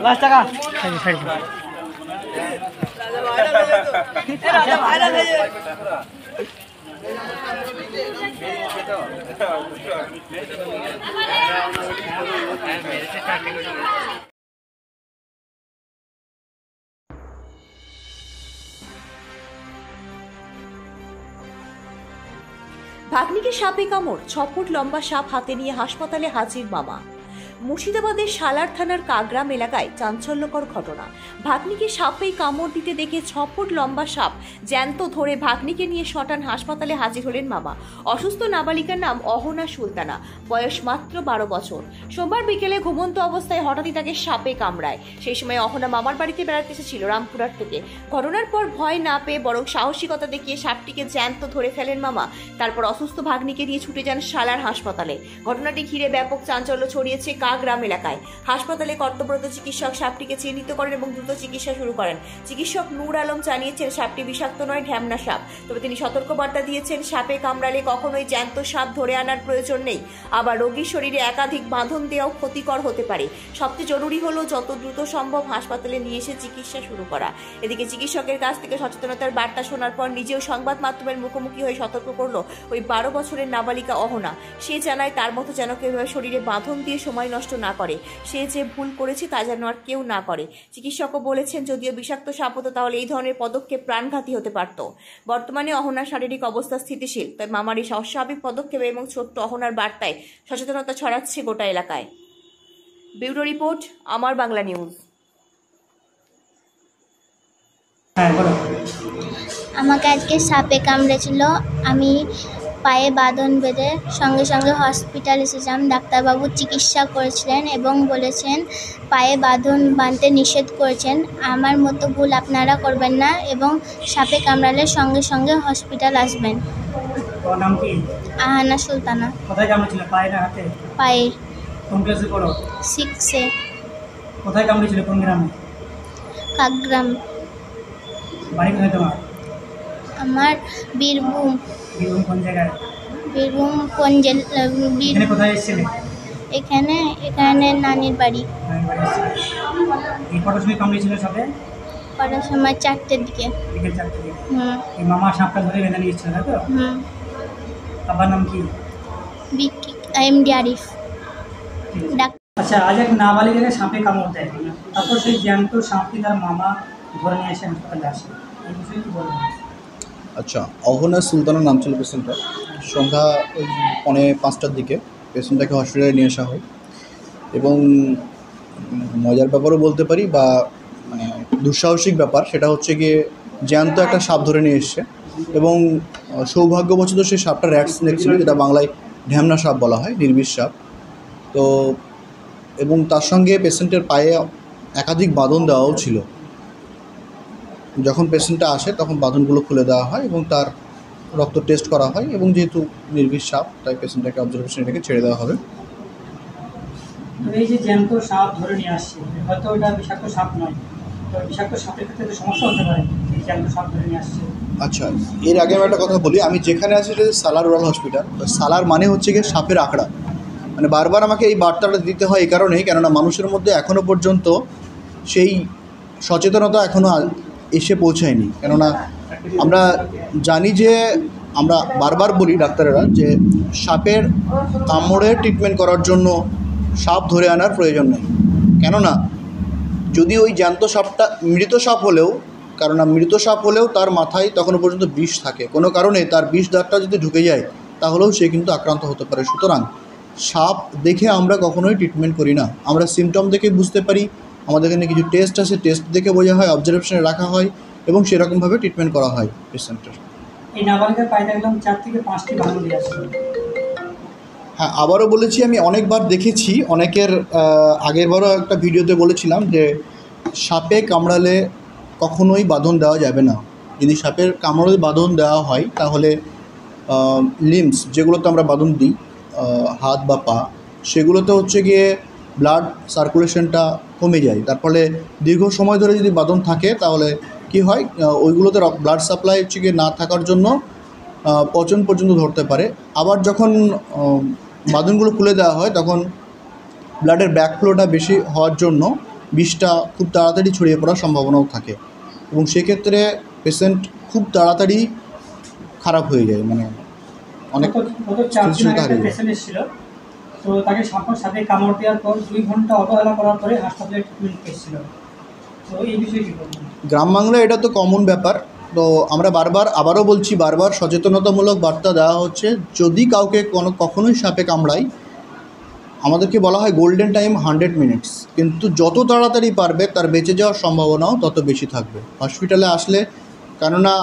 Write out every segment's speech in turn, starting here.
Last টাকা ভাগ্নিকে সাপে কামড়, 6 ফুট লম্বা সাপ হাতে নিয়ে হাসপাতালে হাজির মামা। মুর্শিদাবাদের সালার থানার কাগ্রাম এলাকায় চাঞ্চল্যকর ঘটনা। ভাগ্নিকে সাপে কামড় দিতে দেখে 6 ফুট লম্বা সাপ জ্যান্ত ধরে ভাগ্নিকে নিয়ে শটান হাসপাতালে হাজির হলেন মামা। অসুস্থ নাবালিকার নাম অহনা সুলতানা, বয়স মাত্র 12 বছর। সোমবার বিকেলে ঘুমন্ত অবস্থায় হঠাৎই তাকে সাপে কামড়ায়। সেই সময় অহনা মামার বাড়িতে বেড়াতে এসেছিল রামপুরহাট থেকে। ঘটনার পর ভয় না পেয়ে বরং সাহসিকতা দেখিয়ে সাপটিকে জ্যান্ত ধরে ফেলেন মামা। তারপর অসুস্থ ভাগ্নিকে নিয়ে ছুটে যান সালার হাসপাতালে। ঘটনাটি ঘিরে ব্যাপক চাঞ্চল্য ছড়িয়েছে কাগ্রাম এলাকায়। হাসপাতালে কর্তব্যরত চিকিৎসক সাপটিকে চিহ্নিত করেন এবং দ্রুত চিকিৎসা শুরু করেন। চিকিৎসক নূর আলম জানিয়েছেন সাপটি বিষাক্ত নয়, ঢ্যামনা সাপ। তবে তিনি সতর্কবার্তা দিয়েছেন সাপে কামড়ালে কখনোই জ্যান্ত সাপ ধরে আনার প্রয়োজন নেই। আবার রোগীর শরীরে একাধিক বাঁধন দেওয়াও ক্ষতিকর হতে পারে। সবচেয়ে জরুরি হলো যত দ্রুত সম্ভব হাসপাতালে নিয়ে এসে চিকিৎসা শুরু করা। এদিকে চিকিৎসকের কাছ থেকে সচেতনতার বার্তা শোনার পর নিজেও সংবাদ মাধ্যমের মুখোমুখি হয়ে সতর্ক করলো ওই 12 বছরের নাবালিকা অহনা। সে জানায় তার মতো যেন কেউ শরীরে বাঁধন দিয়ে সময় নষ্ট না করে। সে যে ভুল করেছে তা যেন আর কেউ না করে। চিকিৎসকও বলেছেন যদিও বিষাক্ত সাপ হতো তাহলে এই ধরনের পদক্ষেপ প্রাণঘাতী হতে পারত। বর্তমানে অহনার শারীরিক অবস্থা স্থিতিশীল। তাই মামার এই অস্বাভাবিক পদক্ষেপ এবং ছোট্ট অহনার বার্তায় সচেতনতা ছড়াচ্ছে গোটা এলাকায়। ব্যুরো রিপোর্ট, আমার বাংলা নিউজ। আমাকে আজকে সাপে কামড়েছিল। আমি পায়ে বাঁধন বেঁধে সঙ্গে সঙ্গে হসপিটাল এসেছিলাম। ডাক্তারবাবু চিকিৎসা করেছিলেন এবং বলেছেন পায়ে বাঁধন বাঁধতে নিষেধ করেছেন। আমার মতো ভুল আপনারা করবেন না এবং সাপে কামড়ালে সঙ্গে সঙ্গে হসপিটাল আসবেন। তোমার নাম কি? আহানা সুলতানা। কোথায় কামড়েছিল, পায়ে না হাতে? পায়ে। কোন ক্লাসে পড়ো? 6-এ। কোথায় কামড়েছিল, কোন গ্রামে? কাগ্রাম। বাড়ি কোথায় তোমার? আমার বীরভূম। বীরভূম কোন জায়গায়? বীরভূম কোন এখানে কোথায় এসেছিলে? এখানে নানির বাড়ি। এই কটার সময় কামড়েছিল সাপে? কটার সময়? 4টের দিকে। বিকেল 4টের দিকে। এই মামা সাপটা ধরে বেঁধে নিয়ে এসেছিল, তাই তো? বাবার নাম কি? এমডি আরিফ। আচ্ছা, আজ এক নাবালিকাকে সাপে কামড় দেয়, তারপর সেই জ্যান্ত সাপটি তার মামা ধরে নিয়ে এসে হাসপাতালে আসে, এই বিষয়ে কি বলবেন? আচ্ছা, অহনা সুলতানার নাম ছিল পেশেন্টটা। সন্ধ্যা ওই 4:45টার দিকে পেশেন্টটাকে হসপিটালে নিয়ে আসা হয় এবং মজার ব্যাপারও বলতে পারি বা মানে দুঃসাহসিক ব্যাপার, সেটা হচ্ছে গিয়ে জ্যান্ত একটা সাপ ধরে নিয়ে এসছে এবং সৌভাগ্যবশত সেই সাপটা র্যাট স্নেক ছিল, যেটা বাংলায় ঢ্যামনা সাপ বলা হয়, নির্বিষ সাপ। তো এবং তার সঙ্গে পেশেন্টের পায়ে একাধিক বাঁধন দেওয়াও ছিল। যখন পেশেন্টটা আসে তখন বাঁধনগুলো খুলে দেওয়া হয় এবং তার রক্ত টেস্ট করা হয় এবং যেহেতু নির্বিষ সাপ তাই পেশেন্টটাকে অবজারভেশনে রেখে ছেড়ে দেওয়া হবে। এই যে জ্যান্ত সাপ ধরে নিয়ে আসছে, হয়তো ওটা বিষাক্ত সাপ নয়, তো বিষাক্ত সাপের ক্ষেত্রে সমস্যা হতে পারে এই জ্যান্ত সাপ ধরে নিয়ে আসছে। আচ্ছা, এর আগে আমি একটা কথা বলি, আমি যেখানে আছি সেটা সালার রুরাল হসপিটাল। সালার মানে হচ্ছে গিয়ে সাপের আঁকড়া। মানে বারবার আমাকে এই বার্তাটা দিতে হয় এই কারণেই, কেননা মানুষের মধ্যে এখনও পর্যন্ত সেই সচেতনতা এখনও এসে পৌঁছায়নি। কেননা আমরা জানি যে, আমরা বারবার বলি ডাক্তারেরা যে সাপের কামড়ে ট্রিটমেন্ট করার জন্য সাপ ধরে আনার প্রয়োজন নেই। কেননা যদি ওই জ্যান্ত সাপটা মৃত সাপ হলেও, কারণ মৃত সাপ হলেও তার মাথায় তখনও পর্যন্ত বিষ থাকে, কোনো কারণে তার বিষ দাগটা যদি ঢুকে যায় তাহলেও সে কিন্তু আক্রান্ত হতে পারে। সুতরাং সাপ দেখে আমরা কখনোই ট্রিটমেন্ট করি না। আমরা সিমটম দেখে বুঝতে পারি, আমাদের এখানে কিছু টেস্ট আছে, টেস্ট দেখে বোঝা হয়, অবজারভেশনে রাখা হয় এবং সেরকমভাবে ট্রিটমেন্ট করা হয় পেশেন্টের। এই নাবালিকার পায়ে দেখলাম 4 থেকে 5টি বাঁধন দেওয়া ছিল। হ্যাঁ, আবারও বলেছি, আমি অনেকবার দেখেছি, অনেকের আগেরবারও একটা ভিডিওতে বলেছিলাম যে সাপে কামড়ালে কখনোই বাঁধন দেওয়া যাবে না। যদি সাপের কামড়ে বাঁধন দেওয়া হয় তাহলে লিম্বস, যেগুলোতে আমরা বাঁধন দিই, হাত বা পা, সেগুলোতে হচ্ছে গিয়ে ব্লাড সার্কুলেশনটা কমে যায়। তার ফলে দীর্ঘ সময় ধরে যদি বাঁধন থাকে তাহলে কি হয়, ওইগুলোতে ব্লাড সাপ্লাই হচ্ছে গিয়ে না থাকার জন্য পচন পর্যন্ত ধরতে পারে। আবার যখন বাঁধনগুলো খুলে দেওয়া হয় তখন ব্লাডের ব্যাকফ্লোটা বেশি হওয়ার জন্য বিষটা খুব তাড়াতাড়ি ছড়িয়ে পড়ার সম্ভাবনাও থাকে এবং সেক্ষেত্রে পেশেন্ট খুব তাড়াতাড়ি খারাপ হয়ে যায়, মানে অনেক গত 4 দিন আগে পেশেন্ট এসেছিল, তো তাকে সাপে কামড় দেওয়ার পর 2 ঘন্টা অবহেলা করার পরে হাসপাতালে ট্রিটমেন্ট পেয়েছিল। তো এই বিষয়ে কী বলবেন? গ্রাম বাংলায় এটা তো কমন ব্যাপার। তো আমরা আবারও বলছি, বারবার সচেতনতামূলক বার্তা দেওয়া হচ্ছে, যদি কাউকে কখনোই সাপে কামড়ায়, আমাদেরকে বলা হয় গোল্ডেন টাইম 100 মিনিটস, কিন্তু যত তাড়াতাড়ি পারবে তার বেঁচে যাওয়ার সম্ভাবনাও তত বেশি থাকবে হসপিটালে আসলে। কেননা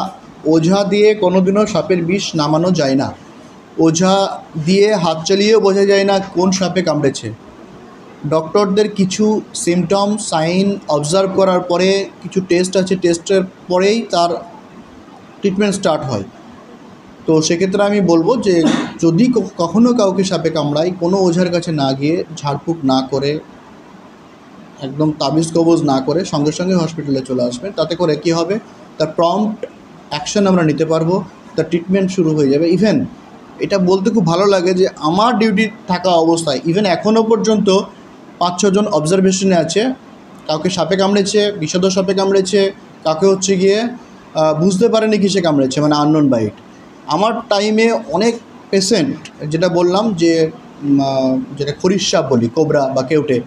ওঝা দিয়ে কোনোদিনও সাপের বিষ নামানো যায় না, ওঝা দিয়ে হাত চালিয়েও বোঝা যায় না কোন সাপে কামড়েছে। ডক্টরদের কিছু সিমটম সাইন অবজার্ভ করার পরে কিছু টেস্ট আছে, টেস্টের পরেই তার ট্রিটমেন্ট স্টার্ট হয়। তো সেক্ষেত্রে আমি বলবো যে যদি কখনও কাউকে সাপে কামড়ায়, কোনো ওঝার কাছে না গিয়ে, ঝাড়ফুঁক না করে, একদম তাবিজ কবজ না করে সঙ্গে সঙ্গে হসপিটালে চলে আসবে। তাতে করে কী হবে, তার প্রম্পট অ্যাকশন আমরা নিতে পারবো, তার ট্রিটমেন্ট শুরু হয়ে যাবে। ইভেন এটা বলতে খুব ভালো লাগে যে আমার ডিউটি থাকা অবস্থায় ইভেন এখনও পর্যন্ত 5-6 জন অবজারভেশনে আছে, কাউকে সাপে কামড়েছে, বিষধর সাপে কামড়েছে, কাউকে হচ্ছে গিয়ে বুঝতে পারেনি কিসে কামড়েছে, মানে আননোন বাইট। আমার টাইমে অনেক পেশেন্ট, যেটা বললাম যে যেটা খরিশ সাপ বলি, কোবরা বা কেউটে,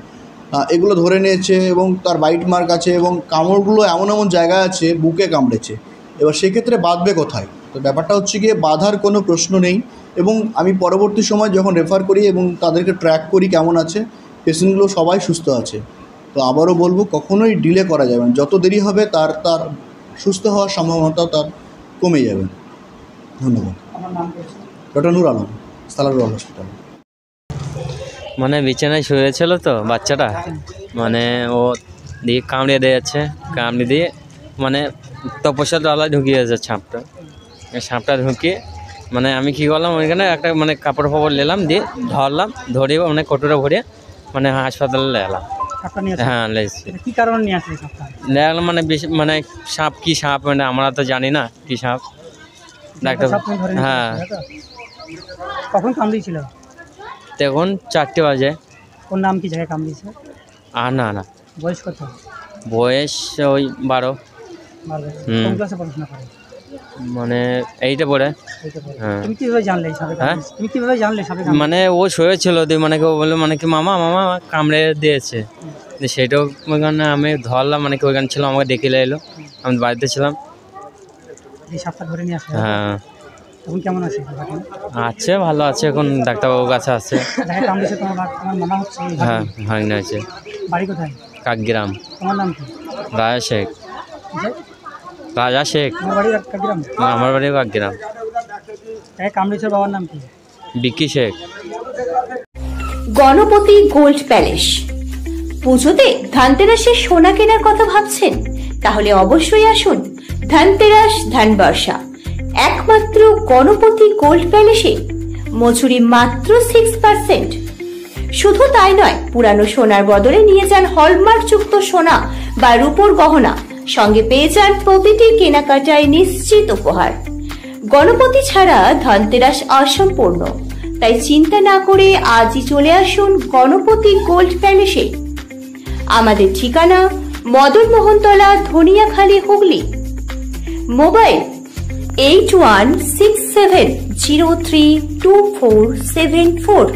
এগুলো ধরে নিয়েছে এবং তার বাইট মার্ক আছে এবং কামড়গুলো এমন এমন জায়গা আছে বুকে কামড়েছে। এবার সেক্ষেত্রে বাঁধবে কোথায়? তো ব্যাপারটা হচ্ছে গিয়ে বাঁধার কোনো প্রশ্ন নেই। এবং আমি পরবর্তী সময় যখন রেফার করি এবং তাদেরকে ট্র্যাক করি কেমন আছে, পেশেন্টগুলো সবাই সুস্থ আছে। তো আবারও বলবো, কখনোই ডিলে করা যাবে না, যত দেরি হবে তার সুস্থ হওয়ার সম্ভাবনাটাও তার কমে যাবে। ধন্যবাদ। ডক্টর নূর আলম, সালার রুরাল হসপিটাল। মানে বিছানায় শুয়েছিল তো বাচ্চাটা, মানে ও দিয়ে কামড়ে দিয়েছে, কামড়ে দিয়ে মানে তপস্যার তলায় ঢুকিয়েছে সাপটা ঢুকিয়ে মানে আমি কী করলাম, ওইখানে একটা মানে কাপড় ফাপড় নিলাম, দিয়ে ধরে মানে কটোরা ভরে মানে হাসপাতালে এলাম। হ্যাঁ লেগেছি। কি কারণে নিয়ে আসলে দেখলাম মানে বেশি মানে সাপ, কি সাপ মানে আমরা তো জানি না কি সাপ। ডাক্তার হ্যাঁ। কখন কামড়িয়েছিল? তখন 4টে বাজে। ওর নাম কি, জায়গায় কামড়িয়েছে? না। বয়স কত? বয়স ওই 12। কোন ক্লাসে পড়াশোনা করে? মানে 8-এ পড়ে। হ্যাঁ। তুমি কিভাবে জানলে সাপে? মানে ও শুয়েছিল, দিয়ে মানে কেউ বললো মানে কি মামা কামড়ে দিয়েছে, সেটাও ওইখানে আমি ধরলাম, মানে কি ওইখানে ছিল, আমাকে ডেকে এলো, আমি বাড়িতে ছিলাম। এই সাপটা ধরে নিয়ে আসলে? হ্যাঁ। এখন কেমন আছে? আছে, ভালো আছে, এখন ডাক্তারবাবুর কাছে আছে। তোমার মামা হচ্ছে? হ্যাঁ, ভাগনা আছে। বাড়ি কোথায়? কাকগ্রাম। তোমার নাম কি? রাজা শেখ। আমার বাড়ি কাকগ্রাম। আমার বাড়ি কাকগ্রাম। কামড়েছে, বাবার নাম কি? বিকি শেখ। Ganapati gold palace. পুজোতে ধানতেরাসের সোনা কেনার কথা ভাবছেন? তাহলে অবশ্যই আসুন ধানতেরাস ধানবর্ষা। একমাত্র গণপতি গোল্ড প্যালেসে মজুরি মাত্র 6%। শুধু তাই নয়, পুরানো সোনার বদলে নিয়ে যান হলমার্কযুক্ত সোনা বা রূপোর গহনা, সঙ্গে পেয়ে যান প্রতিটি কেনাকাটায় নিশ্চিত উপহার। গণপতি ছাড়া ধনতেরাস অসম্পূর্ণ, তাই চিন্তা না করে আজই চলে আসুন গণপতি গোল্ড প্যালেসে। আমাদের ঠিকানা মদন মোহনতলা, ধনিয়াখালী, হুগলি। মোবাইল 8167032474।